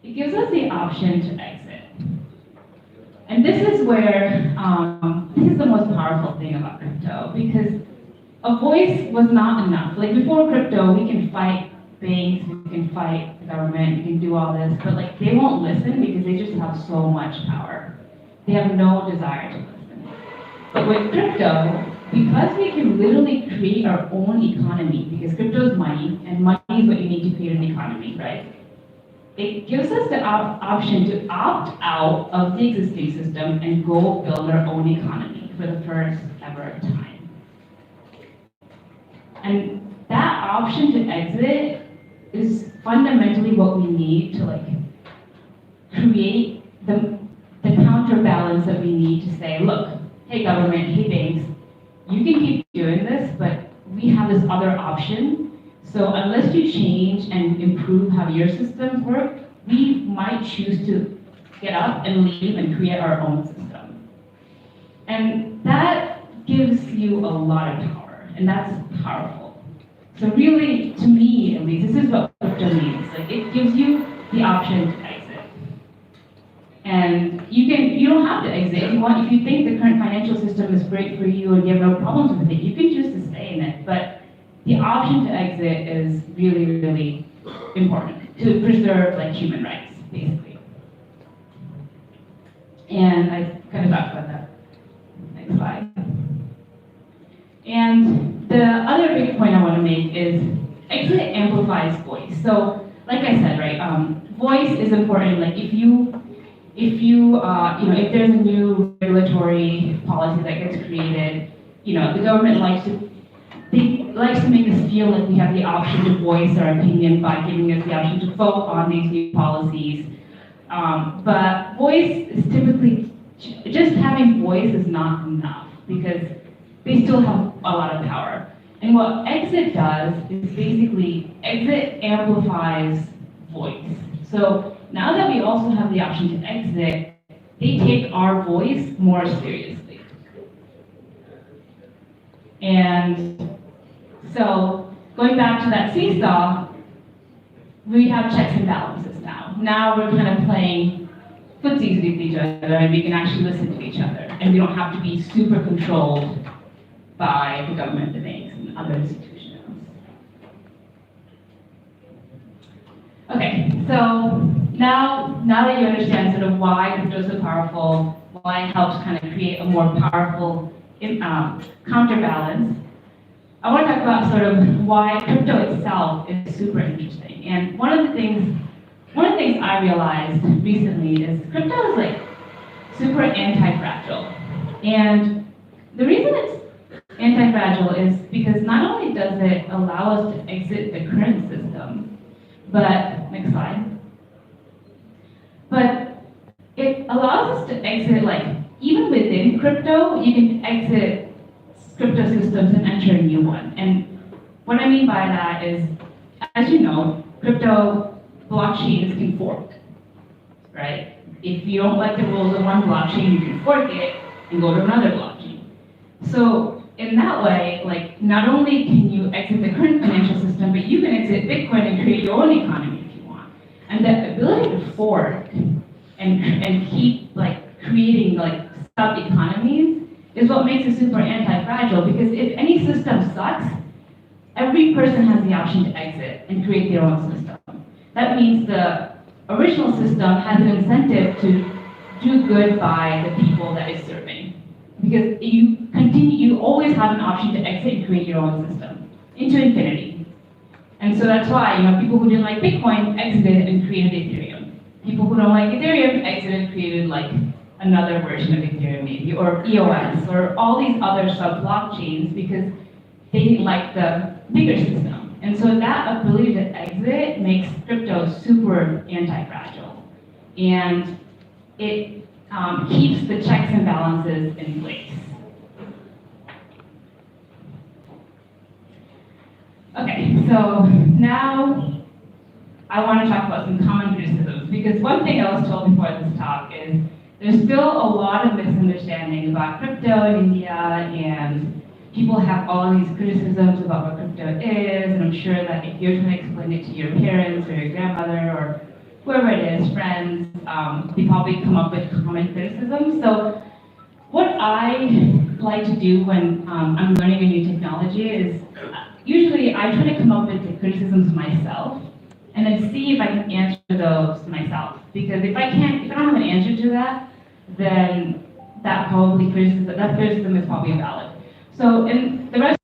it gives us the option to exit. And this is where, this is the most powerful thing about crypto, because a voice was not enough. Like before crypto, we can fight banks, we can fight the government, we can do all this, but like they won't listen because they just have so much power. They have no desire to listen. But with crypto, because we can literally create our own economy, because crypto is money, and money is what you need to create an economy, right? It gives us the option to opt out of the existing system and go build our own economy for the first ever time. And that option to exit is fundamentally what we need to like create the counterbalance that we need to say, look, hey government, hey banks, you can keep doing this, but we have this other option. So unless you change and improve how your systems work, we might choose to get up and leave and create our own system. And that gives you a lot of power, and that's powerful. So really, to me at least, this is what crypto means. Like it gives you the option to exit. And you don't have to exit if you want. If you think the current financial system is great for you and you have no problems with it, you can choose to stay in it. But the option to exit is really, really important to preserve like human rights, basically. And I kind of talked about that. Next slide. And the other big point I want to make is exit amplifies voice. So, like I said, right, voice is important. Like if there's a new regulatory policy that gets created, the government likes to make us feel like we have the option to voice our opinion by giving us the option to vote on these new policies. But voice is typically, just having voice is not enough because they still have a lot of power. And what exit does is basically, exit amplifies voice. So now that we also have the option to exit, they take our voice more seriously. And so, going back to that seesaw, we have checks and balances now. Now we're kind of playing footsies with each other, and we can actually listen to each other. And we don't have to be super controlled by the government, the banks, and other institutions. Okay, so now that you understand sort of why crypto is so powerful, why it helps kind of create a more powerful counterbalance, I want to talk about sort of why crypto itself is super interesting. And one of the things I realized recently is crypto is like super anti-fragile. And the reason it's anti-fragile is because not only does it allow us to exit the current system, but, next slide, but it allows us to exit, like, even within crypto, you can exit crypto systems and enter a new one. And what I mean by that is, as you know, crypto blockchains can fork, right? If you don't like the rules of one blockchain, you can fork it and go to another blockchain. So in that way, like, not only can you exit the current financial system, but you can exit Bitcoin and create your own economy if you want. And the ability to fork and keep like creating like sub-economies is what makes it super anti-fragile, because if any system sucks, every person has the option to exit and create their own system. That means the original system has an incentive to do good by the people that it's serving. Because you always have an option to exit and create your own system into infinity. And so that's why, people who didn't like Bitcoin exited and created Ethereum. People who don't like Ethereum exited and created like another version of Ethereum maybe, or EOS, or all these other sub-blockchains because they didn't like the bigger system. And so that ability to exit makes crypto super anti-fragile. And it keeps the checks and balances in place. Okay, so now I want to talk about some common criticisms, because one thing I was told before this talk is there's still a lot of misunderstanding about crypto in India, and people have all these criticisms about what crypto is, and I'm sure that if you're trying to explain it to your parents or your grandmother or whoever it is, friends, friends, they probably come up with common criticisms. So what I like to do when I'm learning a new technology is usually I try to come up with the criticisms myself and then see if I can answer those myself. Because if I don't have an answer to that, then that criticism is probably invalid. So in the rest